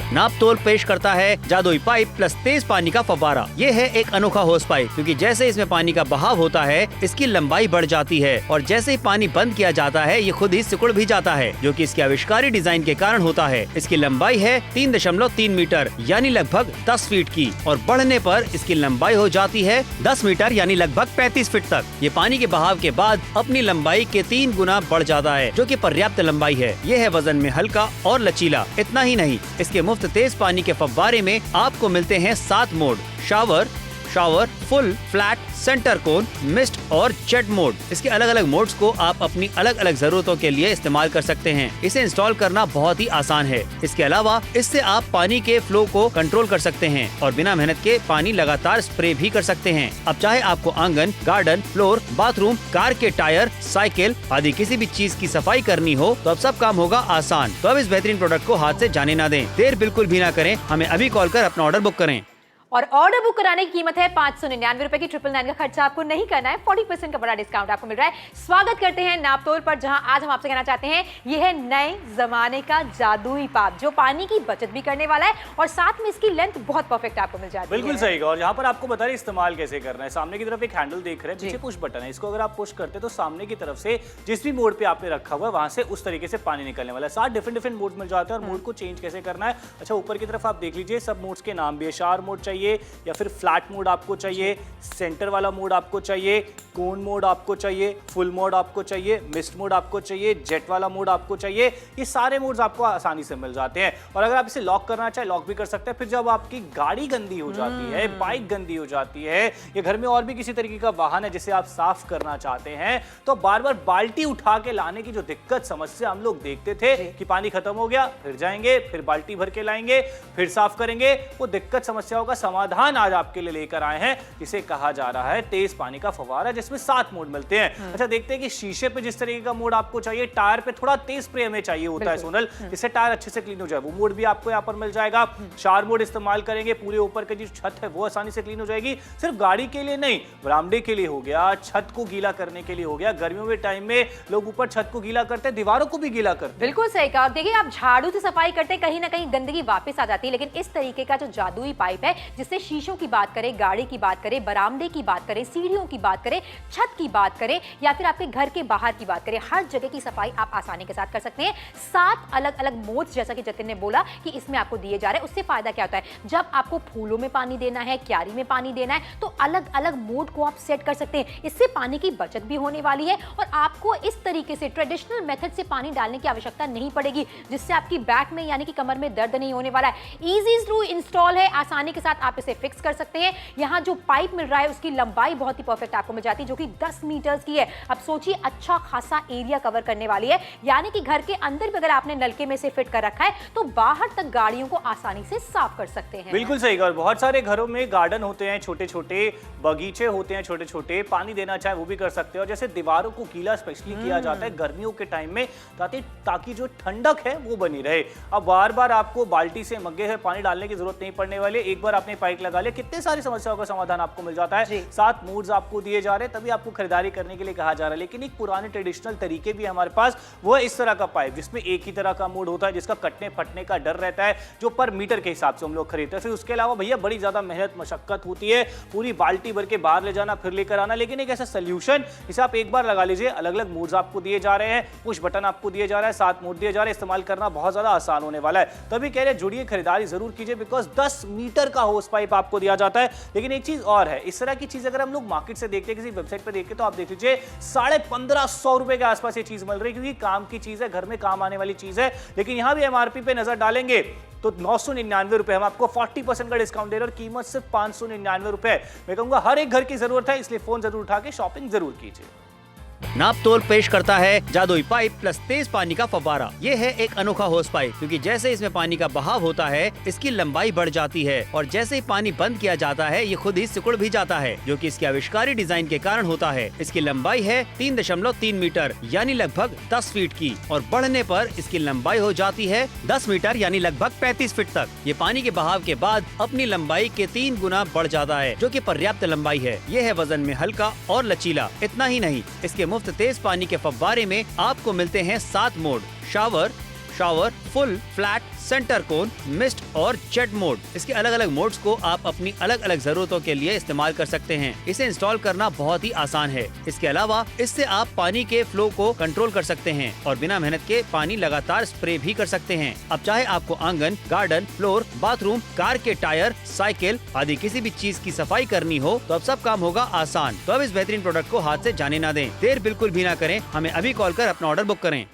नाप तोल पेश करता है जादुई पाइप प्लस तेज पानी का फव्वारा। ये है एक अनोखा होस पाइप, क्योंकि जैसे इसमें पानी का बहाव होता है इसकी लंबाई बढ़ जाती है और जैसे ही पानी बंद किया जाता है ये खुद ही सिकुड़ भी जाता है, जो कि इसके आविष्कारी डिजाइन के कारण होता है। इसकी लंबाई है 3.3 मीटर यानी लगभग 10 फीट की और बढ़ने पर इसकी लंबाई हो जाती है 10 मीटर यानी लगभग 35 फीट तक। ये पानी के बहाव के बाद अपनी लंबाई के 3 गुना बढ़ जाता है, जो कि पर्याप्त लंबाई है। ये है वजन में हल्का और लचीला। इतना ही नहीं, इसके मुफ्त तेज पानी के फव्वारे में आपको मिलते हैं 7 mode: shower, full, flat, centre cone, mist और जेट मोड। इसके अलग अलग मोड्स को आप अपनी अलग अलग जरूरतों के लिए इस्तेमाल कर सकते हैं। इसे इंस्टॉल करना बहुत ही आसान है। इसके अलावा इससे आप पानी के फ्लो को कंट्रोल कर सकते हैं और बिना मेहनत के पानी लगातार स्प्रे भी कर सकते हैं। अब चाहे आपको आंगन, गार्डन, फ्लोर, बाथरूम, कार के टायर, साइकिल आदि किसी भी चीज की सफाई करनी हो तो अब सब काम होगा आसान। तो अब इस बेहतरीन प्रोडक्ट को हाथ से जाने ना दें। देर बिल्कुल भी ना करें, हमें अभी कॉल कर अपना ऑर्डर बुक करें। और ऑर्डर बुक कराने की कीमत है 599 रुपए की। 999 का खर्चा आपको नहीं करना है। 40% का बड़ा डिस्काउंट आपको मिल रहा है। स्वागत करते हैं नापतोल पर, जहां आज हम आपसे कहना चाहते हैं ये है नए जमाने का जादुई पाइप, जो पानी की बचत भी करने वाला है और साथ में इसकी लेंथ बहुत परफेक्ट आपको मिल जाती है। बिल्कुल सही। और यहाँ पर आपको बता रहे इस्तेमाल कैसे करना है। सामने की तरफ एक हैंडल देख रहे हैं, पीछे पुश बटन है। इसको अगर आप पुश करते तो सामने की तरफ से जिस भी मोड पे आपने रखा हुआ है वहां से उस तरीके से पानी निकलने वाला है। 7 डिफरेंट मोड मिल जाते हैं और मोड को चेंज कैसे करना है। अच्छा, ऊपर की तरफ आप देख लीजिए, सब मोड्स के नाम भी है। शावर मोड चाहिए या फिर फ्लैट मोड आपको चाहिए, सेंटर वाला मोड आपको चाहिए, कोन मोड आपको चाहिए, फुल मोड आपको चाहिए, मिस्ट मोड आपको चाहिए, जेट वाला मोड आपको चाहिए। ये सारे मोड्स आपको आसानी से मिल जाते हैं। और अगर आप इसे लॉक करना चाहे लॉक भी कर सकते हैं। फिर जब आपकी गाड़ी गंदी हो जाती है, बाइक गंदी हो जाती है, या घर में और भी किसी तरीके का वाहन है जिसे आप साफ करना चाहते हैं, तो बार बार बाल्टी उठा के लाने की जो दिक्कत समस्या हम लोग देखते थे कि पानी खत्म हो गया, फिर जाएंगे, फिर बाल्टी भर के लाएंगे, फिर साफ करेंगे, वो दिक्कत समस्याओं का समाधान आज आपके लिए लेकर आए हैं। इसे कहा जा रहा है तेज पानी का फव्वारा, जिसमें 7 मोड मिलते हैं। अच्छा, देखते हैं कि शीशे पे जिस तरीके का मोड आपको चाहिए, टायर पे थोड़ा तेज स्प्रे हमें चाहिए होता है सोनल, जिससे टायर अच्छे से क्लीन हो जाए, वो मोड भी आपको यहाँ पर मिल जाएगा। शावर मोड इस्तेमाल करेंगे, पूरे ऊपर की जो छत है वो आसानी से क्लीन हो जाएगी। सिर्फ गाड़ी के लिए नहीं, बरामदे के लिए हो गया, छत को गीला करने के लिए हो गया। गर्मियों के टाइम में लोग ऊपर छत को गीला करते हैं, दीवारों को भी गीला करते हैं। बिल्कुल सही कहा। देखिए, आप झाड़ू से सफाई करते हैं, कहीं ना कहीं गंदगी वापस आ जाती है, लेकिन इस तरीके का जो जादुई पाइप है, जिससे शीशों की बात करें, गाड़ी की बात करें, बरामदे की बात करें, सीढ़ियों की बात करें, छत की बात करें या फिर आपके घर के बाहर की बात करें, हर जगह की सफाई आप आसानी के साथ कर सकते हैं। 7 अलग अलग मोड्स, जैसा कि जतिन ने बोला कि इसमें आपको दिए जा रहे हैं। उससे फायदा क्या होता है, जब आपको फूलों में पानी देना है, क्यारी में पानी देना है, तो अलग अलग मोड को आप सेट कर सकते हैं। इससे पानी की बचत भी होने वाली है और आपको इस तरीके से ट्रेडिशनल मेथड से पानी डालने की आवश्यकता नहीं पड़ेगी, जिससे आपकी बैक में यानी कि कमर में दर्द नहीं होने वाला है। इजी टू इंस्टॉल है, आसानी के साथ आप इसे फिक्स कर सकते हैं। यहाँ जो पाइप मिल रहा है उसकी लंबाई बहुत ही परफेक्ट आपको मिल जाती है, जो कि 10 मीटर की है। अब सोचिए, अच्छा खासा एरिया कवर करने वाली है, यानी कि घर के अंदर भी अगर आपने नलके में से फिट कर रखा है तो बाहर तक गाड़ियों को आसानी से साफ कर सकते हैं। बिल्कुल सही कहा। बहुत सारे घरों में गार्डन होते हैं, छोटे छोटे बगीचे होते हैं, छोटे छोटे, पानी देना चाहे वो भी कर सकते हैं। और जैसे दीवारों को गीला स्पेशली किया जाता है गर्मियों के टाइम में, ताकि जो ठंडक है वो बनी रहे। अब बार बार आपको बाल्टी से, मग्गे से पानी डालने की जरूरत नहीं पड़ने वाली। एक बार आपने पाइप लगा लिया, कितने सारी समस्याओं का समाधान आपको मिल जाता है। 7 मोड्स आपको दिए जा रहे हैं, तभी आपको खरीदारी करने के लिए कहा जा रहा है। लेकिन एक पुराने ट्रेडिशनल तरीके भी हमारे पास, वो है इस तरह का पाइप, जिसमें एक ही तरह का मोड होता है, जिसका कटने फटने का डर रहता है, जो पर मीटर के हिसाब से हम लोग खरीदते हैं। फिर उसके अलावा भैया बड़ी ज्यादा मेहनत मशक्कत होती है, पूरी बाल्टी भर के बाहर ले जाना, फिर लेकर आना। लेकिन एक ऐसा सोल्यूशन, इसे आप एक बार लगा लीजिए। अलग अलग मोड्स आपको दिए जा रहे हैं, पुश बटन आपको दिए जा रहा है, 7 मोड दिए जा रहे हैं। इस्तेमाल करना बहुत ज्यादा आसान होने वाला है। तभी कह रहे हैं जुड़िए, खरीदारी जरूर कीजिए, बिकॉज 10 मीटर का होस पाइप आपको दिया जाता है। लेकिन एक चीज और है, इस तरह की चीज अगर हम लोग मार्केट से देखते हैं, किसी वेबसाइट पे देखते हैं, तो आप देख लीजिए 1550 रुपए के आसपास ये चीज मिल रही है, क्योंकि काम की चीज है, घर में काम आने वाली चीज है। लेकिन यहां भी एमआरपी पे नजर डालेंगे तो 999 रुपए, हम आपको 40% का डिस्काउंट दे रहे हैं और कीमत सिर्फ 599 रुपए। मैं कहूंगा हर एक घर की जरूरत है, इसलिए फोन जरूर उठा के शॉपिंग जरूर कीजिए। नाप तोल पेश करता है जादुई पाइप प्लस तेज पानी का फव्वारा। ये है एक अनोखा होस पाइप, क्योंकि जैसे इसमें पानी का बहाव होता है इसकी लंबाई बढ़ जाती है और जैसे ही पानी बंद किया जाता है ये खुद ही सिकुड़ भी जाता है, जो कि इसके आविष्कारी डिजाइन के कारण होता है। इसकी लंबाई है 3.3 मीटर यानी लगभग 10 फीट की और बढ़ने पर इसकी लंबाई हो जाती है 10 मीटर यानी लगभग 35 फीट तक। ये पानी के बहाव के बाद अपनी लंबाई के 3 गुना बढ़ जाता है, जो कि पर्याप्त लंबाई है। ये है वजन में हल्का और लचीला। इतना ही नहीं, इसके मुफ्त तेज पानी के फव्वारे में आपको मिलते हैं 7 mode: shower, shower, full, flat, centre cone, mist और जेट मोड। इसके अलग अलग मोड्स को आप अपनी अलग अलग जरूरतों के लिए इस्तेमाल कर सकते हैं। इसे इंस्टॉल करना बहुत ही आसान है। इसके अलावा इससे आप पानी के फ्लो को कंट्रोल कर सकते हैं और बिना मेहनत के पानी लगातार स्प्रे भी कर सकते हैं। अब चाहे आपको आंगन, गार्डन, फ्लोर, बाथरूम, कार के टायर, साइकिल आदि किसी भी चीज की सफाई करनी हो तो अब सब काम होगा आसान। तो अब इस बेहतरीन प्रोडक्ट को हाथ से जाने ना दें। देर बिल्कुल भी ना करें, हमें अभी कॉल कर अपना ऑर्डर बुक करें।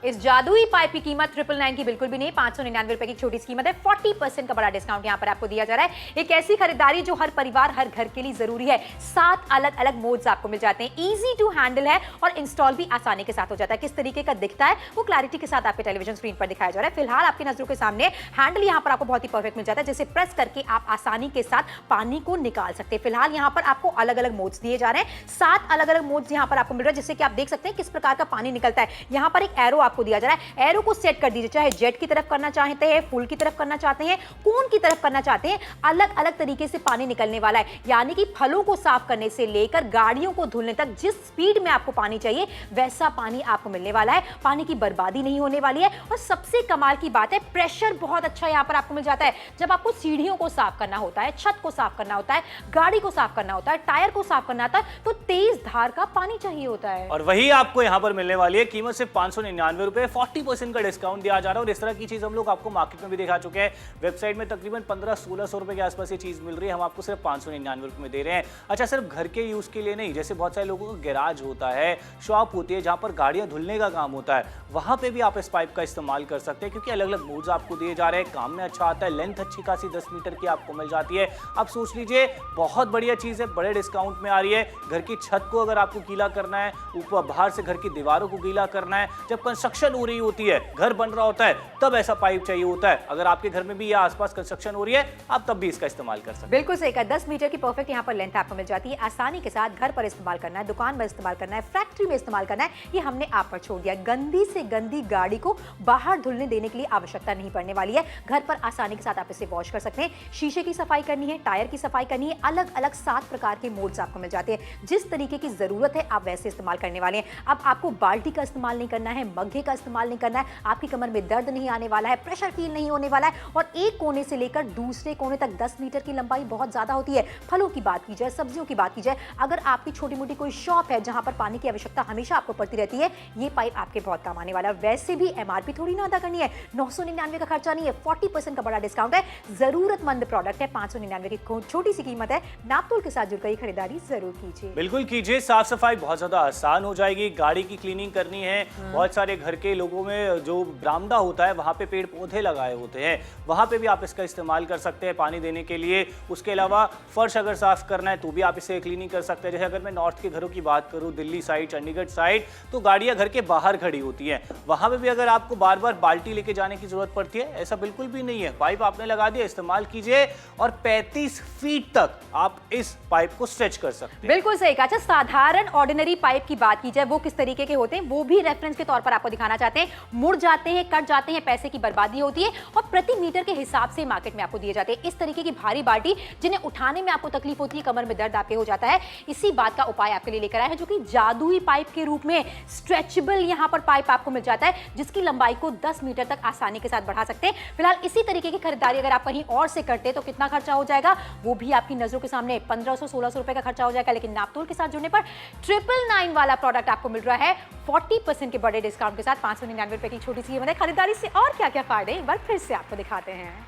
इस जादुई पाइप की कीमत 999 की बिल्कुल भी नहीं, 599 रुपए की छोटी सी कीमत है। 40% का बड़ा डिस्काउंट यहाँ पर आपको दिया जा रहा है। एक ऐसी खरीदारी जो हर परिवार, हर घर के लिए जरूरी है। 7 अलग अलग मोड्स आपको मिल जाते हैं। इजी टू हैंडल है और इंस्टॉल भी आसानी के साथ हो जाता है। किस तरीके का दिखता है वो क्लैरिटी के साथ आपके टेलीविजन स्क्रीन पर दिखाया जा रहा है। फिलहाल आपकी नजरों के सामने हैंडल यहाँ पर आपको बहुत ही परफेक्ट मिल जाता है, जिसे प्रेस करके आप आसानी के साथ पानी को निकाल सकते हैं। फिलहाल यहाँ पर आपको अलग अलग मोड्स दिए जा रहे हैं। 7 अलग अलग मोड्स यहाँ पर आपको मिल रहा है, जिससे कि आप देख सकते हैं किस प्रकार का पानी निकलता है। यहाँ पर एक एरो आपको दिया जा रहा है। एरो को सेट कर दीजिए, चाहे जेट की तरफ करना चाहते हैं, फुल की तरफ करना चाहते हैं, कोन की तरफ करना चाहते हैं। अलग अलग तरीके से पानी निकलने वाला है, यानी कि फलों को साफ करने से लेकर गाड़ियों को धुलने तक जिस स्पीड में आपको पानी चाहिए वैसा पानी आपको मिलने वाला है। पानी की बर्बादी नहीं होने वाली है। और सबसे कमाल की बात है, प्रेशर बहुत अच्छा यहां पर आपको मिल जाता है। जब आपको सीढ़ियों को साफ करना होता है, छत को साफ करना होता है, गाड़ी को साफ करना होता है, टायर को साफ करना होता है, तो तेज धार का पानी चाहिए होता है। और वही आपको यहाँ पर मिलने वाली है। कीमत सिर्फ 599 रुपए, 40% का डिस्काउंट दिया जा रहा है। और इस तरह की चीज हम लोग आपको मार्केट में भी दिखा चुके हैं। वेबसाइट में तकरीबन 1500-1600 रुपए के आसपास ये चीज मिल रही है, हम आपको सिर्फ 599 रुपए में दे रहे हैं। अच्छा, सिर्फ घर के यूज के लिए नहीं, जैसे बहुत सारे लोगों का गैराज होता है, शॉप होती है जहां पर गाड़ियां धुलने का काम होता है, वहां पे भी आप इस पाइप का इस्तेमाल कर सकते हैं, क्योंकि अलग अलग मोड्स आपको दिए जा रहे हैं। काम में अच्छा आता है, लेंथ अच्छी खासी 10 मीटर की आपको मिल जाती है। आप सोच लीजिए, बहुत बढ़िया चीज है, बड़े डिस्काउंट में आ रही है। घर की छत को अगर आपको गीला करना है, ऊपर बाहर से घर की दीवारों को गीला करना है, जब कंस्ट्रक्शन हो रही होती है, घर बन रहा होता है, तब ऐसा पाइप चाहिए होता है। अगर आपके घर में भी या आसपास कंस्ट्रक्शन हो रही है, आप तब भी इसका इस्तेमाल कर सकते हैं। बिल्कुल सही कहा, 10 मीटर की परफेक्ट यहाँ पर लेंथ आपको मिल जाती है। आसानी के साथ घर पर इस्तेमाल करना है, दुकान में इस्तेमाल करना है, फैक्ट्री में इस्तेमाल करना है, ये हमने आप पर छोड़ दिया। गंदी से गंदी गाड़ी को बाहर धुलने देने के लिए आवश्यकता नहीं पड़ने वाली है। घर पर आसानी के साथ आप इसे वॉश कर सकते हैं। शीशे की सफाई करनी है, टायर की सफाई करनी है, अलग अलग 7 प्रकार के मोड्स आपको मिल जाते हैं। जिस तरीके की जरूरत है आप वैसे इस्तेमाल करने वाले हैं। अब आपको बाल्टी का इस्तेमाल नहीं करना है, मग्गे का इस्तेमाल नहीं करना है, आपकी कमर में दर्द नहीं आने वाला है, प्रेशर फील नहीं होने वाला है। और एक कोने से लेकर दूसरे कोने तक 10 मीटर की लंबाई बहुत ज्यादा होती है। फलों की बात की जाए, सब्जियों की बात की जाए, अगर आपकी छोटी मोटी कोई शॉप है जहां पर पानी की आवश्यकता हमेशा आपको पड़ती रहती है, ये पाइप आपके बहुत काम आने वाला है। वैसे भी एमआरपी थोड़ी ना अदा करनी है, 999 का खर्चा नहीं है, 40% का बड़ा डिस्काउंट है। जरूरतमंद प्रोडक्ट है, 599 की छोटी सी कीमत है। नापतोल के साथ जुड़कर खरीदारी जरूर कीजिए। बिल्कुल कीजिए, साफ सफाई बहुत ज्यादा आसान हो जाएगी। गाड़ी की क्लीनिंग करनी है, बहुत सारे घर के लोगों में जो बरामदा होता है वहां पे पेड़ पौधे लगाए होते हैं, वहां पे भी आप इसका इस्तेमाल कर सकते हैं पानी देने के लिए। उसके अलावा फर्श अगर साफ करना है तो भी आप इसे क्लीनिंग कर सकते हैं। जैसे अगर मैं नॉर्थ के घरों की बात करूं, दिल्ली साइड, चंडीगढ़ साइड, तो गाड़ियां घर के बाहर खड़ी होती हैं, वहां पे भी अगर आपको बार बार बाल्टी लेके जाने की जरूरत पड़ती है, ऐसा बिल्कुल भी नहीं है। पाइप आपने लगा दिया, इस्तेमाल कीजिए और 35 फीट तक आप इस पाइप को स्ट्रेच कर सकते हैं। बिल्कुल सही कहा। अच्छा, साधारण ऑर्डिनरी पाइप की बात की जाए, वो किस तरीके के होते हैं वो भी रेफरेंस के तौर पर आपको दिखाना चाहते हैं। मुड़ जाते हैं, कट जाते हैं, पैसे की बर्बादी होती है और प्रति मीटर के हिसाब से मार्केट में आपको दिए जाते हैं। इस तरीके की भारी बाल्टी जिन्हें उठाने में आपको तकलीफ होती है, कमर में दर्द आपके हो जाता है, इसी बात का उपाय आपके लिए लेकर आए हैं, जो कि जादुई पाइप के रूप में स्ट्रेचेबल यहां पर पाइप आपको मिल जाता है, जिसकी लंबाई को 10 मीटर तक आसानी के साथ बढ़ा सकते हैं। फिलहाल इसी तरीके की खरीदारी अगर आप कहीं और से करते हैं तो कितना खर्चा हो जाएगा वो भी आपकी नजरों के सामने, 1500-1600 रुपए का खर्चा हो जाएगा। लेकिन नापतोल के साथ जुड़ने पर 999 वाला प्रोडक्ट आपको मिल रहा है 40% के बड़े डिस्काउंट के साथ, 599 रुपए की छोटी सी कीमत है। खरीदारी से और क्या क्या फायदे एक बार फिर से आपको दिखाते हैं।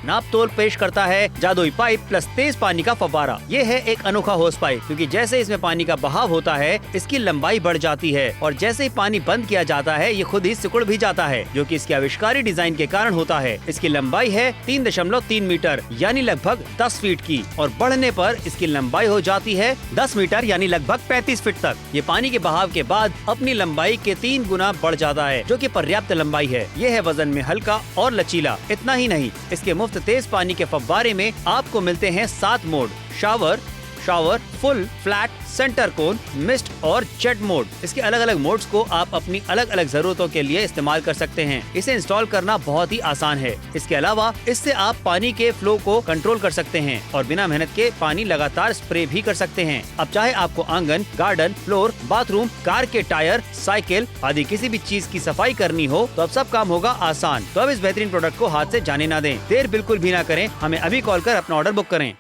नापतोल पेश करता है जादुई पाइप प्लस तेज पानी का फव्वारा। ये है एक अनोखा होस पाइप, क्योंकि जैसे इसमें पानी का बहाव होता है इसकी लंबाई बढ़ जाती है और जैसे ही पानी बंद किया जाता है ये खुद ही सिकुड़ भी जाता है, जो कि इसके आविष्कारी डिजाइन के कारण होता है। इसकी लंबाई है 3.3 मीटर यानी लगभग 10 फीट की और बढ़ने पर इसकी लंबाई हो जाती है 10 मीटर यानी लगभग 35 फीट तक। ये पानी के बहाव के बाद अपनी लंबाई के 3 गुना बढ़ जाता है, जो कि पर्याप्त लंबाई है। ये है वजन में हल्का और लचीला। इतना ही नहीं, इसके मुफ्त तेज पानी के फव्वारे में आपको मिलते हैं 7 mode: shower, shower, full, flat, centre cone, mist और जेट मोड। इसके अलग अलग मोड्स को आप अपनी अलग अलग जरूरतों के लिए इस्तेमाल कर सकते हैं। इसे इंस्टॉल करना बहुत ही आसान है। इसके अलावा इससे आप पानी के फ्लो को कंट्रोल कर सकते हैं और बिना मेहनत के पानी लगातार स्प्रे भी कर सकते हैं। अब चाहे आपको आंगन, गार्डन, फ्लोर, बाथरूम, कार के टायर, साइकिल आदि किसी भी चीज की सफाई करनी हो तो अब सब काम होगा आसान। तो अब इस बेहतरीन प्रोडक्ट को हाथ से जाने ना दें। देर बिल्कुल भी ना करें, हमें अभी कॉल कर अपना ऑर्डर बुक करें।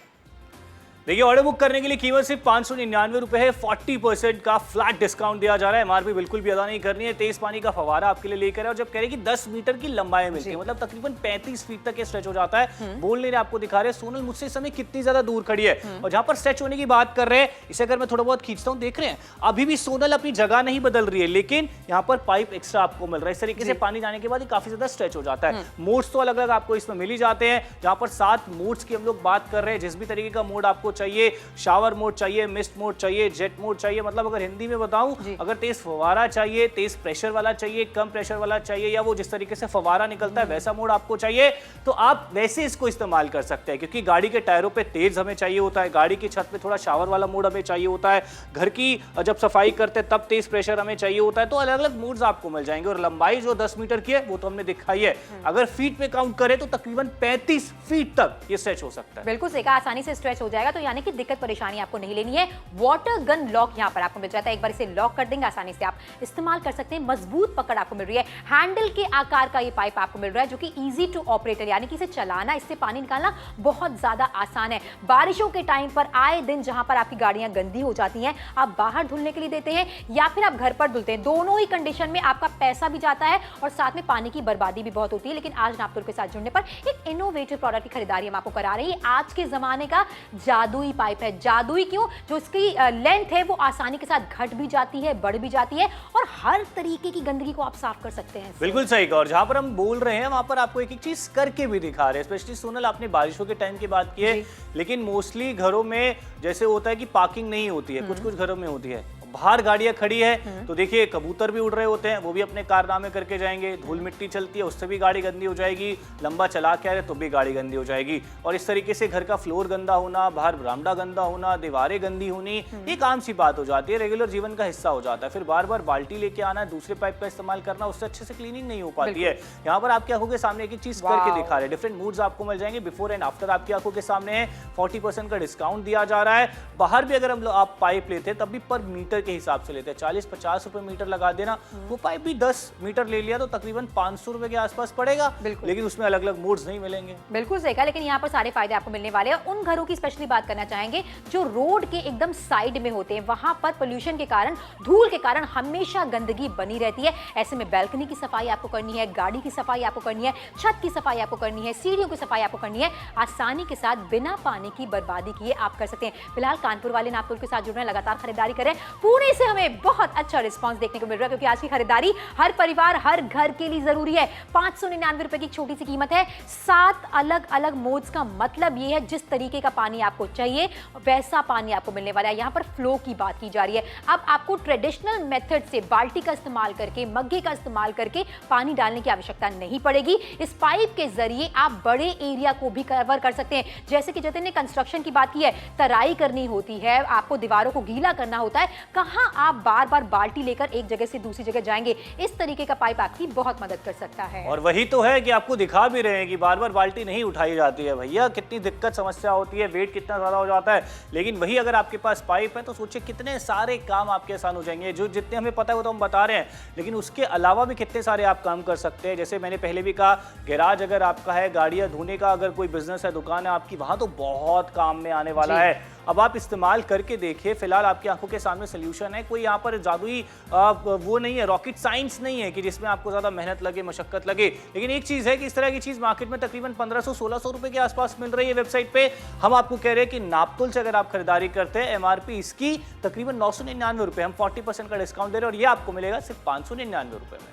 देखिए, ऑर्डर बुक करने के लिए कीमत सिर्फ 599 रुपए है। 40% का फ्लैट डिस्काउंट दिया जा रहा है। एमआरपी बिल्कुल भी अदा नहीं करनी है। तेज पानी का फवारा आपके लिए लेकर है और जब कह रहे कि 10 मीटर की लंबाई मिलती है, मतलब तकरीबन 35 फीट तक ये स्ट्रेच हो जाता है। बोल नहीं रहे, आपको दिखा रहे हैं। सोनल मुझसे इस समय कितनी ज्यादा दूर खड़ी है और जहां पर स्ट्रेच होने की बात कर रहे हैं, इसे अगर मैं थोड़ा बहुत खींचता हूं, देख रहे हैं अभी भी सोनल अपनी जगह नहीं बदल रही है, लेकिन यहाँ पर पाइप एक्स्ट्रा आपको मिल रहा है। इस तरीके से पानी जाने के बाद काफी ज्यादा स्ट्रेच हो जाता है। मोड्स तो अलग अलग आपको इसमें मिल ही जाते हैं, जहां पर 7 मोड्स की हम लोग बात कर रहे हैं। जिस भी तरीके का मोड आपको चाहिए, शावर मोड चाहिए, मिस्ट मोड चाहिए, जेट मोड चाहिए, मतलब अगर हिंदी में बताऊं, अगर तेज फवारा चाहिए, तेज प्रेशर वाला चाहिए, कम प्रेशर वाला चाहिए, या वो जिस तरीके से फवारा निकलता है वैसा मोड आपको चाहिए, तो आप वैसे इसको इस्तेमाल कर सकते हैं। क्योंकि गाड़ी के टायरों पे तेज हमें चाहिए होता है, गाड़ी की छत पे थोड़ा शावर वाला मोड हमें चाहिए होता है, घर की जब सफाई करते हैं तब तेज प्रेशर हमें चाहिए होता है। तो अलग अलग मोड्स आपको मिल जाएंगे और लंबाई जो 10 मीटर की है वो तो हमने दिखाई है। अगर फीट में काउंट करें तो तकरीबन 35 फीट तक ये स्ट्रेच हो सकता है। बिल्कुल सही कहा, आसानी से स्ट्रेच हो जाएगा। तो यानी कि दिक्कत परेशानी आपको नहीं लेनी है। वाटर गन लॉक यहाँ पर आपको मिल जाता है। एक बार इसे लॉक कर देंगे, आसानी से आप इस्तेमाल कर सकते हैं। मजबूत पकड़ आपको मिल रही है। हैंडल के आकार का ये पाइप आपको मिल रहा है जो कि इजी टू ऑपरेटर, यानी कि इसे चलाना, इससे पानी निकालना बहुत ज्यादा आसान है। बारिशों के टाइम पर आए दिन जहां पर आपकी गाड़ियां गंदी हो जाती हैं, आप बाहर धुलने के लिए देते हैं या फिर आप घर पर धुलते हैं, दोनों ही कंडीशन में आपका पैसा भी जाता है और साथ में पानी की बर्बादी भी बहुत होती है। लेकिन आज नापतोल के साथ जुड़ने पर एक इनोवेटिव प्रोडक्ट की खरीदारी हम आपको करा रही है। आज के जमाने का जादुई पाइप है। जादुई क्यों? जो इसकी लेंथ है वो आसानी के साथ घट भी जाती है, बढ़ भी जाती है और हर तरीके की गंदगी को आप साफ कर सकते हैं। बिल्कुल सही कहा। और जहां पर हम बोल रहे हैं वहां पर आपको एक एक चीज करके भी दिखा रहे हैं। स्पेशली सोनल, आपने बारिशों के टाइम की बात की है, लेकिन मोस्टली घरों में जैसे होता है कि पार्किंग नहीं होती है, कुछ कुछ घरों में होती है, बाहर गाड़ियां खड़ी है तो देखिए कबूतर भी उड़ रहे होते हैं, वो भी अपने कारनामे करके जाएंगे, धूल मिट्टी चलती है उससे भी गाड़ी गंदी हो जाएगी, लंबा चला के आ रहे तो भी गाड़ी गंदी हो जाएगी। और इस तरीके से घर का फ्लोर गंदा होना, बाहर बरामदा गंदा होना, दीवारें गंदी होनी, एक आम सी बात हो जाती है, रेगुलर जीवन का हिस्सा हो जाता है। फिर बार बार बाल्टी लेके आना, दूसरे पाइप का इस्तेमाल करना, उससे अच्छे से क्लीनिंग नहीं हो पाती है। यहाँ पर आपकी आंखों के सामने एक एक चीज करके दिखा रहे हैं। डिफरेंट मूड्स आपको मिल जाएंगे, बिफोर एंड आफ्टर आपकी आंखों के सामने है। 40% का डिस्काउंट दिया जा रहा है। बाहर भी अगर हम लोग आप पाइप लेते हैं तब भी पर मीटर के हिसाब से लेते हैं, 40-50 रुपए मीटर लगा देना। वो पाइप भी 10 मीटर ले लिया तो तकरीबन 500 रुपए के आसपास पड़ेगा, लेकिन उसमें अलग अलग मोड्स नहीं मिलेंगे। बिल्कुल सही कहा, लेकिन यहाँ पर सारे फायदे आपको मिलने वाले हैं। उन घरों की स्पेशली बात करना चाहेंगे जो रोड के एकदम साइड में होते हैं, वहां पर पोल्यूशन के कारण, धूल के कारण हमेशा गंदगी बनी रहती है। ऐसे में बैल्कनी की सफाई आपको करनी है, गाड़ी की सफाई आपको करनी है, छत की सफाई आपको करनी है, सीढ़ियों की सफाई आपको करनी है, आसानी के साथ बिना पानी की बर्बादी किए आप कर सकते हैं। फिलहाल कानपुर वाले नापतोल के साथ जुड़ रहे हैं, लगातार खरीदारी करें। पुणे से हमें बहुत अच्छा रिस्पांस देखने को मिल रहा है क्योंकि आज की खरीदारी हर परिवार, हर घर के लिए जरूरी है। 599 रुपए की छोटी सी कीमत है। 7 अलग अलग मोड्स का मतलब ये है जिस तरीके का पानी आपको चाहिए वैसा पानी आपको मिलने वाला है। यहाँ पर फ्लो की बात की जा रही है। अब आपको ट्रेडिशनल मेथड से बाल्टी का इस्तेमाल करके, मग्गे का इस्तेमाल करके पानी डालने की आवश्यकता नहीं पड़ेगी। इस पाइप के जरिए आप बड़े एरिया को भी कवर कर सकते हैं। जैसे कि जतिन ने कंस्ट्रक्शन की बात की है, तराई करनी होती है, आपको दीवारों को गीला करना होता है, कहां आप बार बार बाल्टी लेकर एक जगह से दूसरी जगह जाएंगे। इस तरीके का पाइप आपकी बहुत मदद कर सकता है। और वही तो है कि आपको दिखा भी रहे हैं कि बार बार बाल्टी नहीं उठाई जाती है। भैया कितनी दिक्कत समस्या होती है, वेट कितना ज्यादा हो जाता है, लेकिन वही अगर आपके पास पाइप है तो सोचिए कितने सारे काम आपके आसान हो जाएंगे। जो जितने हमें पता है वो तो हम बता रहे हैं, लेकिन उसके अलावा भी कितने सारे आप काम कर सकते हैं। जैसे मैंने पहले भी कहा, गैराज अगर आपका है, गाड़ियां धोने का अगर कोई बिजनेस है, दुकान है आपकी, वहां तो बहुत काम में आने वाला है। अब आप इस्तेमाल करके देखिए। फिलहाल आपकी आंखों के सामने सोल्यूशन है। कोई यहाँ पर जादुई वो नहीं है, रॉकेट साइंस नहीं है कि जिसमें आपको ज्यादा मेहनत लगे, मशक्कत लगे। लेकिन एक चीज है कि इस तरह की चीज मार्केट में तकरीबन 1500-1600 रुपए के आसपास मिल रही है वेबसाइट पे। हम आपको कह रहे हैं कि नापतोल से अगर आप खरीदारी करते हैं, एमआरपी इसकी तकरीबन 999 रुपए, हम 40% का डिस्काउंट दे रहे हैं और ये आपको मिलेगा सिर्फ 599 रुपए में।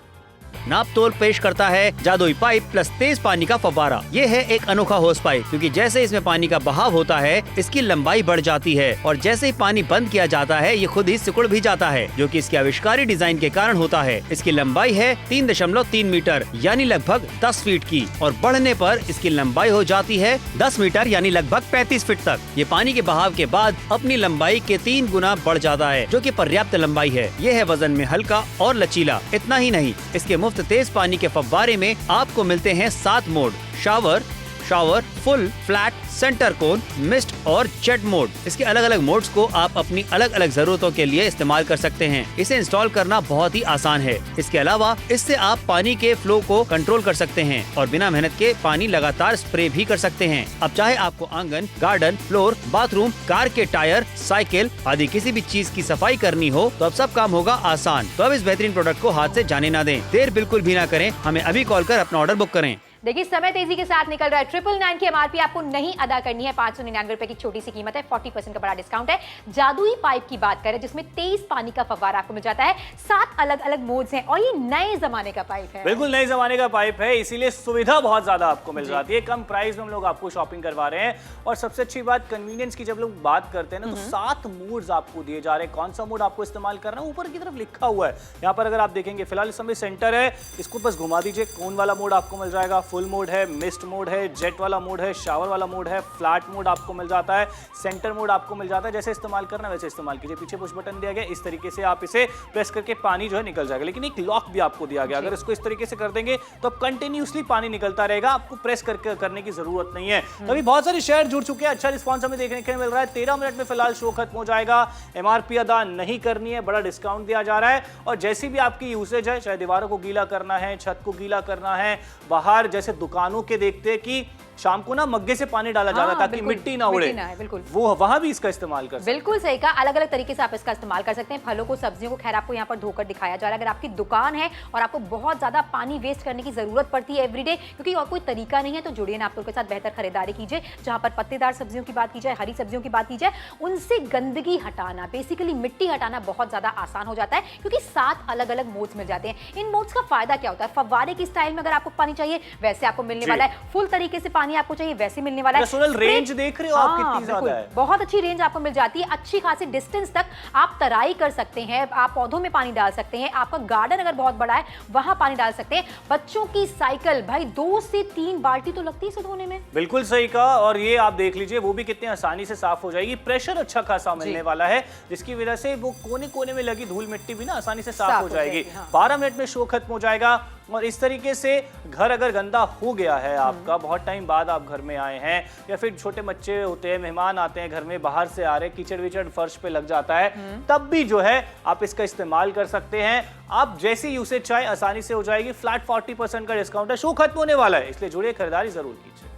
नाप तोल पेश करता है जादुई पाइप प्लस तेज पानी का फव्वारा। ये है एक अनोखा होस पाइप, क्योंकि जैसे इसमें पानी का बहाव होता है इसकी लंबाई बढ़ जाती है और जैसे ही पानी बंद किया जाता है ये खुद ही सिकुड़ भी जाता है, जो कि इसके आविष्कारी डिजाइन के कारण होता है। इसकी लंबाई है 3.3 मीटर यानी लगभग 10 फीट की और बढ़ने पर इसकी लंबाई हो जाती है 10 मीटर यानी लगभग 35 फीट तक। ये पानी के बहाव के बाद अपनी लंबाई के 3 गुना बढ़ जाता है, जो कि पर्याप्त लंबाई है। ये है वजन में हल्का और लचीला। इतना ही नहीं, इसके मुफ्त तेज पानी के फव्वारे में आपको मिलते हैं 7 mode: shower, full, flat, centre cone, mist और जेट मोड। इसके अलग अलग मोड्स को आप अपनी अलग अलग जरूरतों के लिए इस्तेमाल कर सकते हैं। इसे इंस्टॉल करना बहुत ही आसान है। इसके अलावा इससे आप पानी के फ्लो को कंट्रोल कर सकते हैं और बिना मेहनत के पानी लगातार स्प्रे भी कर सकते हैं। अब चाहे आपको आंगन, गार्डन, फ्लोर, बाथरूम, कार के टायर, साइकिल आदि किसी भी चीज की सफाई करनी हो तो अब सब काम होगा आसान। तो अब इस बेहतरीन प्रोडक्ट को हाथ से जाने ना दें। देर बिल्कुल भी ना करें, हमें अभी कॉल कर अपना ऑर्डर बुक करें। देखिए समय तेजी के साथ निकल रहा है। 999 की एमआरपी आपको नहीं अदा करनी है। 599 रुपए की छोटी सी कीमत है। 40% का बड़ा डिस्काउंट है। जादुई पाइप की बात करें जिसमें तेज पानी का फव्वारा आपको मिल जाता है। 7 अलग अलग मोड्स हैं और ये नए जमाने का पाइप है। बिल्कुल नए जमाने का पाइप है, इसीलिए सुविधा बहुत ज्यादा आपको मिल जाती है। कम प्राइस में हम लोग आपको शॉपिंग करवा रहे हैं और सबसे अच्छी बात कन्वीनियंस की, जब लोग बात करते हैं ना तो 7 मोड्स आपको दिए जा रहे हैं। कौन सा मोड आपको इस्तेमाल करना है ऊपर की तरफ लिखा हुआ है। यहाँ पर अगर आप देखेंगे फिलहाल इस समय सेंटर है, इसको बस घुमा दीजिए, कोन वाला मोड आपको मिल जाएगा। फुल मोड है, मिस्ट मोड है, जेट वाला मोड है, शावर वाला मोड है, फ्लैट मोड आपको मिल जाता है, सेंटर मोड आपको मिल जाता है। जैसे इस्तेमाल करना वैसे इस्तेमाल कीजिए। पीछे पुश बटन दिया गया, इस तरीके से आप इसे प्रेस करके पानी जो है निकल जाएगा। लेकिन एक लॉक भी आपको दिया गया, अगर इसको इस तरीके से कर देंगे तो अब कंटिन्यूअसली पानी निकलता रहेगा, आपको प्रेस करने की जरूरत नहीं है। अभी बहुत सारे शेयर जुड़ चुके हैं, अच्छा रिस्पॉन्स हमें देखने को मिल रहा है। 13 मिनट में फिलहाल शो खत्म हो जाएगा। एमआरपी अदा नहीं करनी है, बड़ा डिस्काउंट दिया जा रहा है। और जैसी भी आपकी यूसेज है, चाहे दीवारों को गीला करना है, छत को गीला करना है, बाहर जैसे दुकानों के देखते हैं कि शाम को ना मग्गे से पानी डाला जाता है ताकि मिट्टी ना उड़े, बिल्कुल वो वहां भी इसका इस्तेमाल कर सकते हैं। बिल्कुल सही कहा, अलग अलग तरीके से आप इसका इस्तेमाल कर सकते हैं। फलों को, सब्जियों को खैर आपको यहाँ पर धोकर दिखाया जा रहा है। अगर आपकी दुकान है और आपको बहुत ज्यादा पानी वेस्ट करने की जरूरत पड़ती है एवरीडे, क्योंकि और कोई तरीका नहीं है, तो जुड़िए नापतोल के साथ बेहतर खरीदारी कीजिए। जहां पर पत्तेदार सब्जियों की बात की जाए, हरी सब्जियों की बात की जाए, उनसे गंदगी हटाना, बेसिकली मिट्टी हटाना बहुत ज्यादा आसान हो जाता है, क्योंकि 7 अलग अलग मोड्स मिल जाते हैं। इन मोड्स का फायदा क्या होता है? फव्वारे की स्टाइल में अगर आपको पानी चाहिए वैसे आपको मिलने वाला है, फुल तरीके से पानी आपको चाहिए वैसे मिलने वाला है। सोनल रेंज देख रहे हो आप कितनी ज्यादा है, बहुत अच्छी रेंज आपको मिल जाती है। अच्छी खासी डिस्टेंस तक आप तराई कर सकते हैं, आप पौधों में पानी डाल सकते हैं। आपका गार्डन अगर बहुत बड़ा है वहां पानी डाल सकते हैं। बच्चों की साइकिल, भाई 2 से 3 बाल्टी तो लगती है इसे धोने में। बिल्कुल सही कहा। और ये आप देख लीजिए वो भी कितने आसानी से साफ हो जाएगी। प्रेशर अच्छा खासा मिलने वाला है, जिसकी वजह से वो कोने कोने में लगी धूल मिट्टी भी ना आसानी से साफ हो जाएगी। 12 मिनट में शो खत्म हो जाएगा। और इस तरीके से घर अगर गंदा हो गया है आपका, बहुत टाइम बाद आप घर में आए हैं, या फिर छोटे बच्चे होते हैं, मेहमान आते हैं घर में, बाहर से आ रहे, कीचड़ विचड़ फर्श पे लग जाता है, तब भी जो है आप इसका इस्तेमाल कर सकते हैं। आप जैसी यूसेज चाहे आसानी से हो जाएगी। फ्लैट 40% का डिस्काउंट है, शो खत्म होने वाला है, इसलिए जुड़िए, खरीदारी जरूर कीजिए।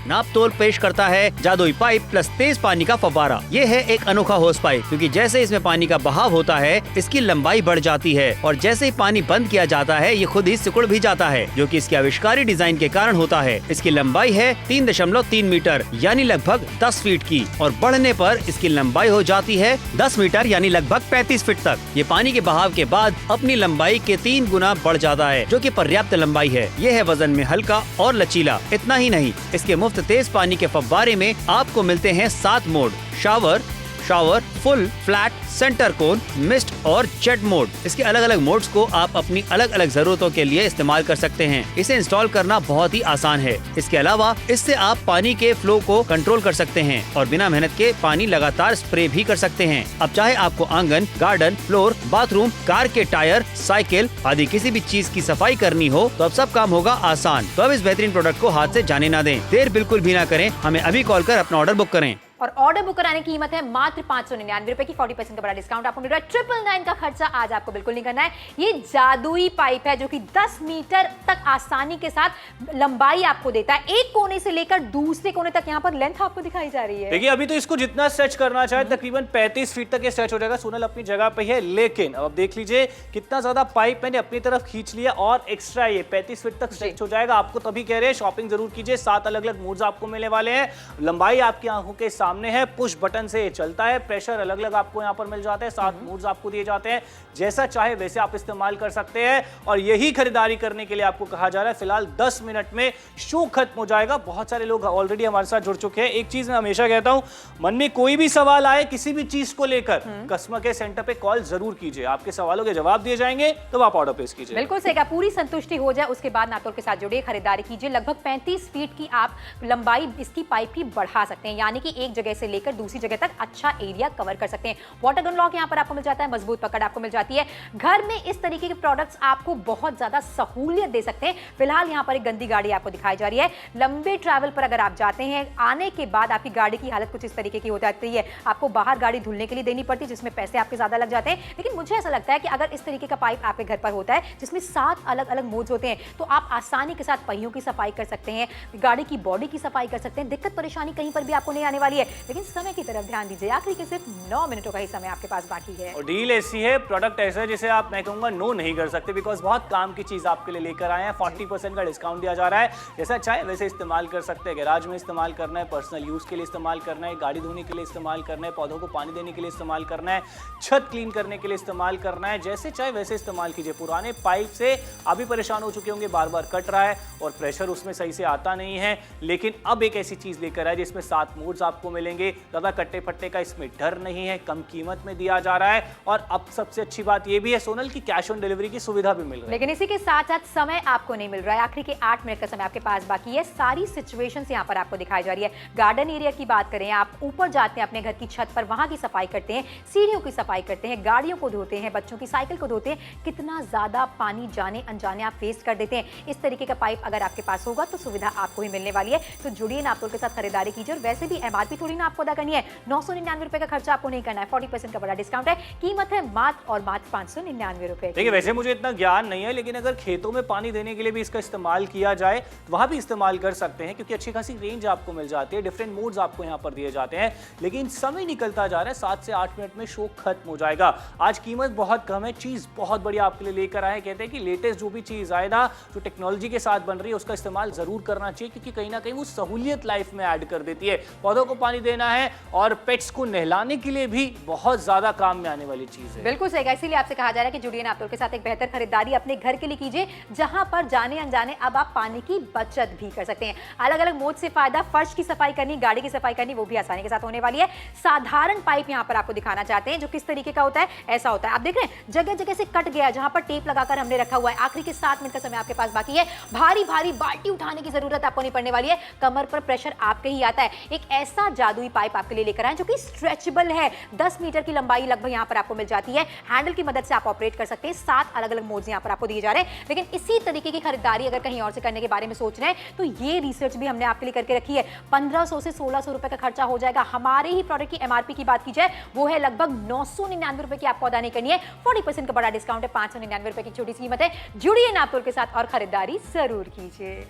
नाप तोल पेश करता है जादुई पाइप प्लस तेज पानी का फव्वारा। ये है एक अनोखा होस पाइप, क्योंकि जैसे इसमें पानी का बहाव होता है इसकी लंबाई बढ़ जाती है और जैसे ही पानी बंद किया जाता है ये खुद ही सिकुड़ भी जाता है, जो कि इसके आविष्कारी डिजाइन के कारण होता है। इसकी लंबाई है 3.3 मीटर यानी लगभग 10 फीट की और बढ़ने पर इसकी लंबाई हो जाती है 10 मीटर यानी लगभग 35 फीट तक। ये पानी के बहाव के बाद अपनी लंबाई के 3 गुना बढ़ जाता है, जो कि पर्याप्त लंबाई है। ये है वजन में हल्का और लचीला। इतना ही नहीं, इसके मुफ्त तेज पानी के फव्वारे में आपको मिलते हैं 7 mode: shower, full, flat, centre cone, mist और जेट मोड। इसके अलग अलग मोड्स को आप अपनी अलग अलग जरूरतों के लिए इस्तेमाल कर सकते हैं। इसे इंस्टॉल करना बहुत ही आसान है। इसके अलावा इससे आप पानी के फ्लो को कंट्रोल कर सकते हैं और बिना मेहनत के पानी लगातार स्प्रे भी कर सकते हैं। अब चाहे आपको आंगन, गार्डन, फ्लोर, बाथरूम, कार के टायर, साइकिल आदि किसी भी चीज की सफाई करनी हो तो अब सब काम होगा आसान। तो अब इस बेहतरीन प्रोडक्ट को हाथ से जाने ना दें। देर बिल्कुल भी ना करें, हमें अभी कॉल कर अपना ऑर्डर बुक करें। और ऑर्डर बुक कराने की कीमत है मात्र 599 रुपए की। 40% का बड़ा डिस्काउंट आपको मिल रहा है। 999 का खर्चा आज आपको बिल्कुल नहीं करना है। ये जादुई पाइप है जो कि 10 मीटर तक आसानी के साथ लंबाई आपको देता है। एक कोने से लेकर दूसरे कोने तक यहाँ पर लेंथ आपको दिखाई जा रही है। देखिए अभी तो इसको जितना स्ट्रेच करना चाहे तकरीबन 35 फीट तक ये स्ट्रेच हो जाएगा। सोनल अपनी जगह पे है, लेकिन अब देख लीजिए कितना ज्यादा पाइप मैंने अपनी तरफ खींच लिया और एक्स्ट्रा ये 35 फीट तक स्ट्रेच हो जाएगा। आपको तभी कह रहे हैं शॉपिंग जरूर कीजिए। 7 अलग अलग मोड्स आपको मिलने वाले हैं। लंबाई आपकी आंखों के सामने सामने है, पुश बटन से चलता है, प्रेशर अलग अलग आपको यहाँ पर मिल जाते हैं, 7 मोड्स आपको दिए जाते हैं, जैसा चाहे वैसे आप इस्तेमाल कर सकते हैं। और यही खरीदारी करने के लिए आपको कहा जा रहा है। फिलहाल 10 मिनट में शो खत्म हो जाएगा। बहुत सारे लोग ऑलरेडी हमारे साथ जुड़ चुके हैं। एक चीज मैं हमेशा कहता हूं, मन में कोई भी सवाल आए किसी भी चीज को लेकर, कस्टमर केयर सेंटर पे कॉल जरूर कीजिए, आपके सवालों के जवाब दिए जाएंगे, तो आप ऑर्डर प्लेस कीजिए। बिल्कुल सही कहा, पूरी संतुष्टि हो जाए उसके बाद नापतोल के साथ जुड़िए, खरीदारी कीजिए। लगभग 35 फीट की आप लंबाई इसकी पाइप की बढ़ा सकते हैं, यानी कि एक जगह से लेकर दूसरी जगह तक अच्छा एरिया कवर कर सकते हैं। वाटर गन लॉक यहाँ पर आपको मिल जाता है, मजबूत पकड़ आपको मिल जाती है। घर में इस तरीके के प्रोडक्ट्स आपको बहुत ज्यादा सहूलियत दे सकते हैं। फिलहाल यहाँ पर एक गंदी गाड़ी आपको दिखाई जा रही है। लंबे ट्रैवल पर अगर आप जाते हैं, आने के बाद आपकी गाड़ी की हालत कुछ इस तरीके की हो जाती है, आपको बाहर गाड़ी धुलने के लिए देनी पड़ती है, जिसमें पैसे आपके ज्यादा लग जाते हैं। लेकिन मुझे ऐसा लगता है कि अगर इस तरीके का पाइप आपके घर पर होता है जिसमें 7 अलग अलग मोड्स होते हैं, तो आप आसानी के साथ पहियों की सफाई कर सकते हैं, गाड़ी की बॉडी की सफाई कर सकते हैं। दिक्कत परेशानी कहीं पर भी आपको नहीं आने वाली है। लेकिन समय की तरफ ध्यान दीजिए, आखिरी के सिर्फ 9 मिनटों का ही समय आपके पास बाकी है। और डील ऐसी है, प्रोडक्ट ऐसा है जिसे आप, मैं कहूंगा, नो नहीं कर सकते, बिकॉज बहुत काम की चीज आपके लिए लेकर आए हैं। 40% का डिस्काउंट दिया जा रहा है, जैसा चाहे वैसे इस्तेमाल कर सकते हैं। गैराज में इस्तेमाल करना है, पर्सनल यूज के लिए इस्तेमाल करना है, गाड़ी धोने के लिए इस्तेमाल करना है, पौधों को पानी देने के लिए इस्तेमाल करना है, छत क्लीन करने के लिए इस्तेमाल करना है, जैसे चाहे वैसे इस्तेमाल कीजिए। पुराने पाइप से अभी परेशान हो चुके होंगे, बार बार कट रहा है और प्रेशर उसमें सही से आता नहीं है, लेकिन अब एक ऐसी चीज लेकर आए जिसमें 7 मोड्स आपको मिलेंगे। ज्यादा कट्टे फट्टे का इसमें डर नहीं है, कम कीमत में दिया जा रहा है। और अब सबसे अच्छी बात यह भी है सोनल की कैश ऑन डिलीवरी की सुविधा भी मिल रही है। लेकिन इसी के साथ साथ समय आपको नहीं मिल रहा है, आखिरी के 8 मिनट का समय आपके पास बाकी है। सारी सिचुएशंस यहाँ पर आपको दिखाई जा रही है। गार्डन एरिया की बात करें, आप ऊपर जाते हैं अपने घर की छत पर, वहां की सफाई करते हैं, सीढ़ियों की सफाई करते हैं, गाड़ियों को धोते हैं, बच्चों की साइकिल को धोते हैं, कितना ज्यादा पानी जाने अनजाने आप वेस्ट कर देते हैं। इस तरीके का पाइप अगर आपके पास होगा तो सुविधा आपको ही मिलने वाली है। तो जुड़िए नापतोल के साथ खरीदारी कीजिए। और वैसे भी एमआरपी थोड़ी ना आपको अदा करनी है, 999 रुपए का खर्चा आपको नहीं करना है, 40% का बड़ा डिस्काउंट है। कीमत है मात्र और मात्र 599 रुपए। देखिए, वैसे मुझे इतना ज्ञान नहीं है, लेकिन अगर खेतों में पानी देने के लिए भी इसका इस्तेमाल किया जाए तो वहां भी इस्तेमाल कर सकते हैं, क्योंकि अच्छी खासी रेंज आपको मिल जाती है, डिफरेंट मोड्स आपको यहाँ पर दिए जाते हैं। लेकिन समय निकलता जा रहा है, 7 से 8 मिनट में शो खत्म हो जाएगा। आज कीमत बहुत कम है, चीज बहुत बढ़िया आपके लिए लेकर आए। कहते हैं कि लेटेस्ट जो भी चीज आए ना, जो टेक्नोलॉजी के साथ बन रही है, उसका इस्तेमाल जरूर करना चाहिए, क्योंकि कहीं ना कहीं वो सहूलियत लाइफ में ऐड कर देती है। पौधों को पानी देना है और पेट्स को नहलाने के लिए भी बहुत ज्यादा काम में आने वाली चीज है। बिल्कुल सही, इसीलिए आपसे कहा जा रहा है कि जुड़िए नापतोल के साथ एक बेहतर खरीदारी अपने घर के लिए कीजिए, जहां पर जाने अनजाने अब आप पानी की बचत भी कर सकते हैं। अलग अलग मोड से फायदा, फर्श की सफाई करनी, गाड़ी की सफाई करनी, वो भी आसानी के साथ होने वाली है। साधारण पाइप यहां पर आपको दिखाना चाहते हैं जो किस तरीके का होता है, ऐसा होता है। आप देख रहे हैं जगह जगह से कट गया, जहां पर टेप लगाकर हमने रखा हुआ है। आखिरी के 7 मिनट का समय आपके पास बाकी है। भारी भारी बाल्टी उठाने की जरूरत आपको नहीं पड़ने वाली है, कमर पर प्रेशर आपके ही आता है। एक ऐसा जादुई पाइप आपके लिए लेकर आए जो कि स्ट्रेचेबल है, 10 मीटर की लंबाई लगभग यहां पर आपको मिल जाती है। हैंडल की मदद से आप ऑपरेट कर सकते हैं। 7 अलग अलग मोड्स यहां पर आपको दिए जा रहे हैं। लेकिन इसी तरीके की खरीदारी अगर कहीं और से करने के बारे में सोच रहे हैं तो ये रिसर्च भी हमने आपके लिए करके रखी है। 1500 से 1600 रुपए का खर्चा हो जाएगा। हमारे ही प्रोडक्ट की एमआरपी की बात की जाए, वो है लगभग 999 रुपए की आपको अदा नहीं करनी है। 40% का बड़ा डिस्काउंट है, 599 रुपए की छोटी सी कीमत है। जुड़िए नापतोल के साथ और खरीदारी जरूर कीजिए।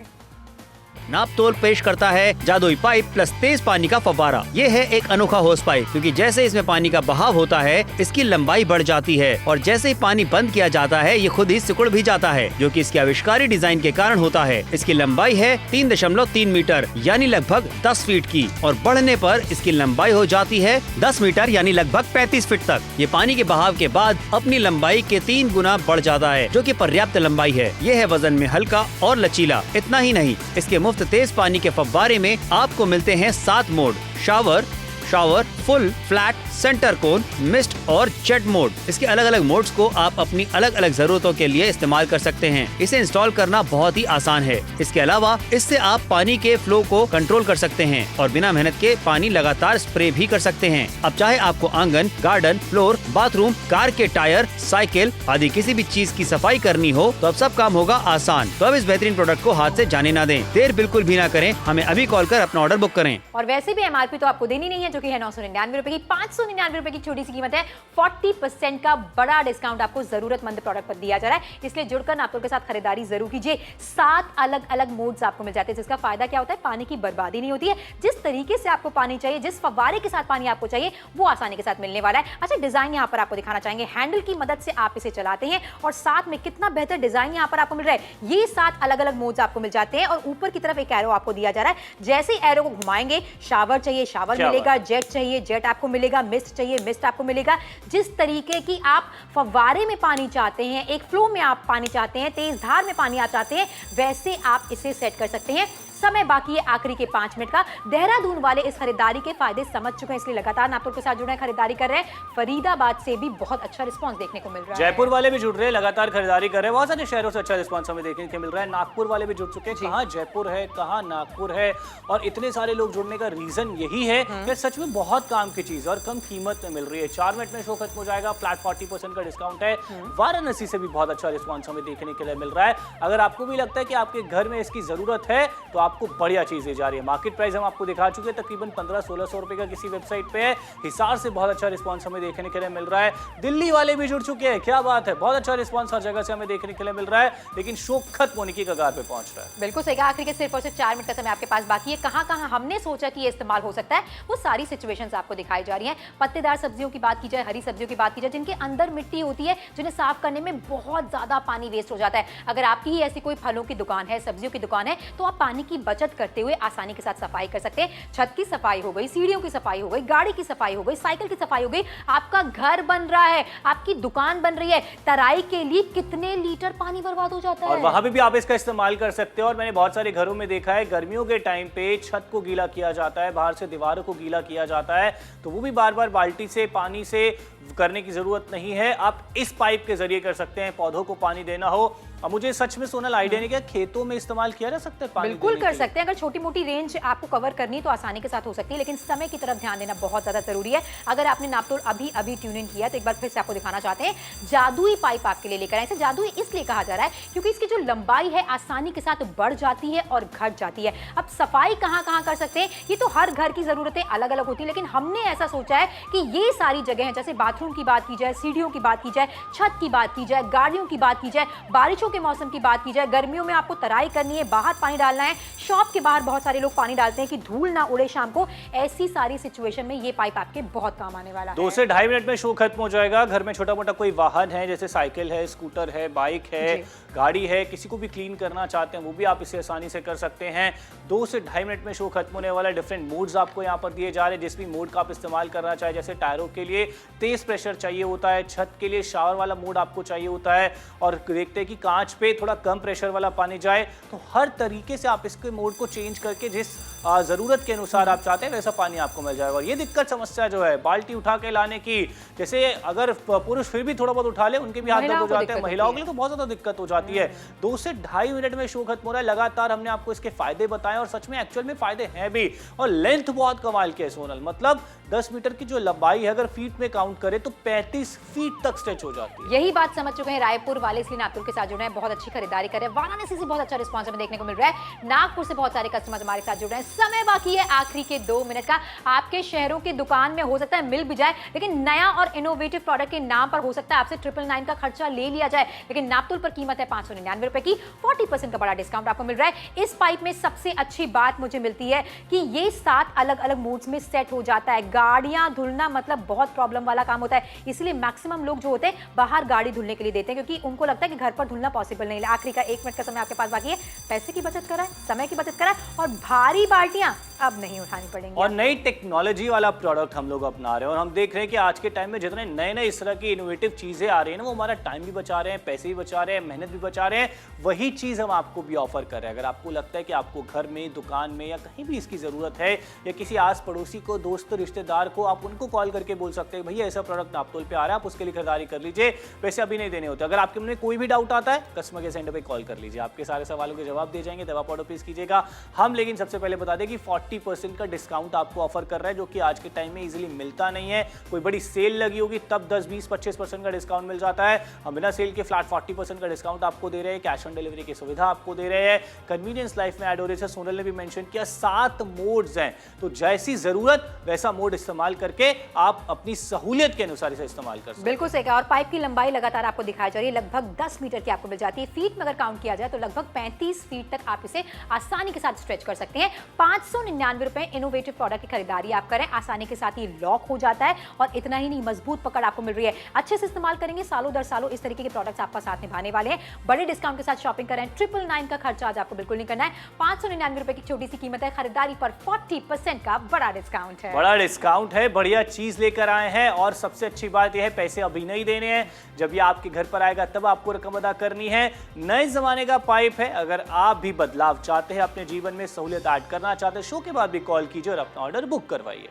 नापतोल पेश करता है जादुई पाइप प्लस तेज पानी का फव्वारा। ये है एक अनोखा होस पाइप, क्योंकि जैसे इसमें पानी का बहाव होता है इसकी लंबाई बढ़ जाती है, और जैसे ही पानी बंद किया जाता है ये खुद ही सिकुड़ भी जाता है, जो कि इसके आविष्कारी डिजाइन के कारण होता है। इसकी लंबाई है 3.3 मीटर यानी लगभग 10 फीट की, और बढ़ने पर इसकी लंबाई हो जाती है 10 मीटर यानी लगभग 35 फीट तक। ये पानी के बहाव के बाद अपनी लंबाई के 3 गुना बढ़ जाता है, जो कि पर्याप्त लंबाई है। ये है वजन में हल्का और लचीला। इतना ही नहीं, इसके मुफ्त तेज पानी के फव्वारे में आपको मिलते हैं 7 mode: shower, full, flat, centre cone, mist और जेट मोड। इसके अलग अलग मोड्स को आप अपनी अलग अलग जरूरतों के लिए इस्तेमाल कर सकते हैं। इसे इंस्टॉल करना बहुत ही आसान है। इसके अलावा इससे आप पानी के फ्लो को कंट्रोल कर सकते हैं और बिना मेहनत के पानी लगातार स्प्रे भी कर सकते हैं। अब चाहे आपको आंगन, गार्डन, फ्लोर, बाथरूम, कार के टायर, साइकिल आदि किसी भी चीज की सफाई करनी हो तो अब सब काम होगा आसान। तो अब इस बेहतरीन प्रोडक्ट को हाथ से जाने ना दें। देर बिल्कुल भी ना करें, हमें अभी कॉल कर अपना ऑर्डर बुक करें। और वैसे भी एमआरपी तो आपको देनी नहीं है, जो कि है 999 ₹499 की, ₹599 की छोटी सी कीमत है। 40% का बड़ा डिस्काउंट आपको जरूरतमंद प्रोडक्ट पर दिया जा रहा है, इसलिए जुड़कर नापतोल के साथ खरीदारी जरूर कीजिए। 7 अलग अलग मोड्स आपको मिल जाते हैं, जिसका फायदा क्या होता है, पानी की बर्बादी नहीं होती है। जिस तरीके से आपको पानी चाहिए, जिस फव्वारे के साथ पानी आपको चाहिए, वो आसानी के साथ मिलने वाला है। अच्छा, डिजाइन यहाँ पर आपको दिखाना चाहेंगे, हैंडल की मदद से आप इसे चलाते हैं और साथ में कितना बेहतर डिजाइन यहाँ पर आपको मिल रहा है। ये 7 अलग अलग मोड्स आपको मिल जाते हैं और ऊपर की तरफ एक एरो आपको दिया जा रहा है। जैसे एरो को घुमाएंगे, शावर चाहिए शावर मिलेगा, जेट चाहिए जेट आपको मिलेगा, मिस्ट चाहिए मिस्ट आपको मिलेगा। जिस तरीके की आप फव्वारे में पानी चाहते हैं, एक फ्लो में आप पानी चाहते हैं, तेज धार में पानी आप चाहते हैं, वैसे आप इसे सेट कर सकते हैं। समय बाकी है आखिरी के 5 मिनट का। देहरादून वाले इस खरीदारी के फायदे समझ चुके हैं, इसलिए लगातार नापतोल के साथ जुड़े हैं, खरीदारी कर रहे हैं। फरीदाबाद से भी बहुत अच्छा रिस्पांस देखने को मिल रहा है। जयपुर वाले भी जुड़ रहे हैं, लगातार खरीदारी कर रहे हैं। बहुत सारे शहरों से अच्छा रिस्पांस हमें देखने को मिल रहा है। नागपुर वाले भी जुड़ चुके हैं। कहाँ जयपुर है, कहाँ नागपुर है, और इतने सारे लोग जुड़ने का रीजन यही है कि सच में बहुत काम की चीज और कम कीमत में मिल रही है। 4 मिनट में शो खत्म हो जाएगा। फ्लैट 40% का डिस्काउंट है। वाराणसी से भी बहुत अच्छा रिस्पांस हमें देखने के लिए मिल रहा है। अगर आपको भी लगता है कि आपके घर में इसकी जरूरत है, तो आपको बढ़िया चीज जा रही है। मार्केट प्राइस हम आपको दिखा चुके हैं, तकरीबन 1500-1600 रुपए का किसी वेबसाइट पे है। हिसार से बहुत अच्छा रिस्पांस हमें देखने के लिए मिल रहा है। दिल्ली वाले भी जुड़ चुके हैं, क्या बात है, बहुत अच्छा रिस्पांस हर जगह से हमें देखने के लिए मिल रहा है। लेकिन शो खत्म होने की कगार पे पहुंच रहा है। बिल्कुल सही कहा, आखिर के सिर्फ और सिर्फ 4 मिनट का समय आपके पास बाकी है। कहां कहां हमने सोचा कि ये इस्तेमाल हो सकता है, वो सारी सिचुएशंस आपको दिखाई जा रही हैं। पत्तेदार सब्जियों की बात की जाए, हरी सब्जियों की बात की जाए, जिनके अंदर मिट्टी होती है, जिन्हें साफ करने में बहुत ज्यादा पानी वेस्ट हो जाता है। अगर आपकी ही ऐसी कोई फलों की दुकान है, सब्जियों की दुकान है, तो आप पानी की बचत करते हुए आसानी के साथ सफाई कर सकते हैं। छत की सफाई हो गई, सीढ़ियों की सफाई हो गई, गाड़ी की सफाई हो गई, साइकिल की सफाई हो गई, आपका घर बन रहा है, आपकी दुकान बन रही है, तराई के लिए कितने लीटर पानी बर्बाद हो जाता है। और वहां पे भी आप इसका इस्तेमाल कर सकते हो। और मैंने बहुत सारे घरों में देखा है, गर्मियों के टाइम पे छत को गीला किया जाता है, बाहर से दीवारों को गीला किया जाता है, तो वो भी बार बार बाल्टी से पानी से करने की जरूरत नहीं है। आप इस पाइप के जरिए कर सकते हैं। पौधों को पानी देना हो, और मुझे सच में सोनल आइडिया नहीं, क्या खेतों में इस्तेमाल किया जा सकता है पानी? बिल्कुल कर सकते हैं। अगर छोटी मोटी रेंज आपको कवर करनी तो आसानी के साथ हो सकती है, लेकिन समय की तरफ ध्यान देना बहुत ज्यादा जरूरी है। अगर आपने नापतोल अभी ट्यून इन किया तो एक बार फिर से आपको दिखाना चाहते हैं, जादुई पाइप आपके लिए लेकर आए। इसे जादुई इसलिए कहा जा रहा है क्योंकि इसकी जो लंबाई है आसानी के साथ बढ़ जाती है और घट जाती है। अब सफाई कहां कहां कर सकते हैं, ये तो हर घर की जरूरतें अलग अलग होती है, लेकिन हमने ऐसा सोचा है कि ये सारी जगह है, जैसे बाथरूम की बात की जाए, सीढ़ियों की बात की जाए, छत की बात की जाए, गाड़ियों की बात की जाए, बारिशों के मौसम की बात की जाए, गर्मियों में आपको तराई करनी है, बाहर पानी डालना है, शॉप के बाहर बहुत सारे लोग पानी डालते हैं कि धूल ना उड़े शाम को, ऐसी सारी सिचुएशन में ये पाइप आपके बहुत काम आने वाला है। 2 से ढाई मिनट में शो खत्म हो जाएगा। घर में छोटा मोटा कोई वाहन है, जैसे साइकिल है, स्कूटर है, बाइक है, गाड़ी है, किसी को भी क्लीन करना चाहते हैं, वो भी आप इसे आसानी से कर सकते हैं। 2 से ढाई मिनट में शो खत्म होने वाला। डिफरेंट मोड्स आपको यहाँ पर दिए जा रहे हैं, जिस भी मोड का आप इस्तेमाल करना चाहे, जैसे टायरों के लिए तेज प्रेशर चाहिए होता है, छत के लिए शावर वाला मोड आपको चाहिए होता है, और देखते हैं कि कांच पे थोड़ा कम प्रेशर वाला पानी जाए, तो हर तरीके से आप इसके मोड को चेंज करके जिस जरूरत के अनुसार आप चाहते हैं वैसा पानी आपको मिल जाएगा। और ये दिक्कत समस्या जो है बाल्टी उठा के लाने की, जैसे अगर पुरुष फिर भी थोड़ा बहुत उठा ले, उनके भी हाथ दर्द हो जाते हैं, महिलाओं के लिए तो बहुत ज्यादा दिक्कत हो जाती है। 2 से ढाई मिनट में शो खत्म हो रहा है। लगातार हमने आपको इसके फायदे बताए, और सच में एक्चुअल में फायदे हैं भी। और लेंथ बहुत कमाल की है सोनल, मतलब 10 मीटर की जो लंबाई है, अगर फीट में काउंट करें तो 35 फीट तक स्ट्रेच हो जाती है। यही बात समझ चुके हैं रायपुर वाले, इसलिए नापतोल के साथ जुड़ रहे हैं, बहुत अच्छी खरीदारी कर रहे हैं। वाराणसी से बहुत अच्छा रिस्पांस हमें देखने को मिल रहा है। नागपुर से बहुत सारे कस्टमर्स हमारे साथ जुड़ रहे हैं। समय बाकी है आखिरी के 2 मिनट का। आपके शहरों की दुकान में हो सकता है मिल भी जाए, लेकिन नया और इनोवेटिव प्रोडक्ट के नाम पर हो सकता है आपसे 999 का खर्चा ले लिया जाए, लेकिन नापतोल पर कीमत है 599 रुपए की। 40% का बड़ा डिस्काउंट आपको मिल रहा है। इस पाइप में सबसे अच्छी बात मुझे मिलती है कि ये 7 अलग अलग मोड्स में सेट हो जाता है। गाड़ियां धुलना मतलब बहुत प्रॉब्लम वाला काम होता है, इसलिए मैक्सिमम लोग जो होते हैं बाहर गाड़ी धुलने के लिए देते हैं, क्योंकि उनको लगता है कि घर पर धुलना पॉसिबल नहीं है। आखिरी का 1 मिनट का समय आपके पास बाकी है। पैसे की बचत कराएं, समय की बचत कराएं, और भारी बाल्टियां अब नहीं उठानी पड़ेंगी। और नई टेक्नोलॉजी वाला प्रोडक्ट हम लोग अपना रहे हैं, और हम देख रहे हैं कि आज के टाइम में जितने नए नए इस तरह की इनोवेटिव चीजें आ रही हैं ना, वो हमारा टाइम भी बचा रहे हैं, पैसे भी बचा रहे हैं, मेहनत भी बचा रहे हैं। वही चीज हम आपको भी ऑफर कर रहे हैं। अगर आपको लगता है कि आपको घर में, दुकान में या कहीं भी इसकी जरूरत है, या किसी आस पड़ोसी को, दोस्त रिश्तेदार को, आप उनको कॉल करके बोल सकते हैं भैया ऐसा प्रोडक्ट नापतोल पे आ रहा है, आप उसके लिए खरीदारी कर लीजिए, पैसे अभी नहीं देने होते। अगर आपके मन में कोई भी डाउट आता है, कस्टमर केयर सेंटर पे कॉल कर लीजिए, आपके सारे सवालों के जवाब दिए जाएंगे। दवा ऑर्डर प्लीज कीजिएगा हम। लेकिन सबसे पहले बता दें कि 40% का डिस्काउंट आपको ऑफर कर रहा है, जो कि आज के टाइम में इजीली मिलता नहीं है। कोई बड़ी सेल लगी होगी तब 10, 20, 25% का डिस्काउंट मिल जाता है। हम बिना सेल के फ्लैट 40% का डिस्काउंट आपको दे रहे हैं, कैश ऑन डिलीवरी की सुविधा आपको दे रहे हैं, कन्वीनियंस लाइफ में ऐड हो रही है। सोनल ने भी मेंशन किया 7 मोड्स हैं, तो जैसी जरूरत वैसा मोड इस्तेमाल करके आप अपनी सहूलियत के अनुसार इसे इस्तेमाल कर सकते हैं। बिल्कुल सही कहा। और पाइप की लंबाई लगातार आपको दिखाई जा रही है, लगभग 10 मीटर की आपको मिल जाती है। फीट में अगर काउंट किया जाए तो लगभग 35 फीट तक आप इसे आसानी के साथ स्ट्रेच कर सकते हैं। 599 रुपए इनोवेटिव प्रोडक्ट की खरीदारी आप करें, आसानी के साथ ये लॉक हो जाता है और इतना ही नहीं, मजबूत पकड़ आपको मिल रही है। अच्छे से इस्तेमाल करेंगे, सालों दर सालों इस तरीके के प्रोडक्ट्स आपका साथ निभाने वाले हैं। बड़े डिस्काउंट के साथ शॉपिंग करें, 999 का खर्चा आज आपको बिल्कुल नहीं करना है। 599 रुपए की छोटी सी कीमत है, खरीदारी पर 40% का बड़ा डिस्काउंट है। बड़ा डिस्काउंट है, बढ़िया चीज लेकर आए हैं और सबसे अच्छी बात यह है पैसे अभी नहीं देने हैं, जब ये आपके घर पर आएगा तब आपको रकम अदा करनी है। नए जमाने का पाइप है, अगर आप भी बदलाव चाहते हैं, अपने जीवन में सहूलियत ऐड करना चाहते हैं, शो के बाद भी कॉल कीजिए और अपना ऑर्डर बुक करवाइए।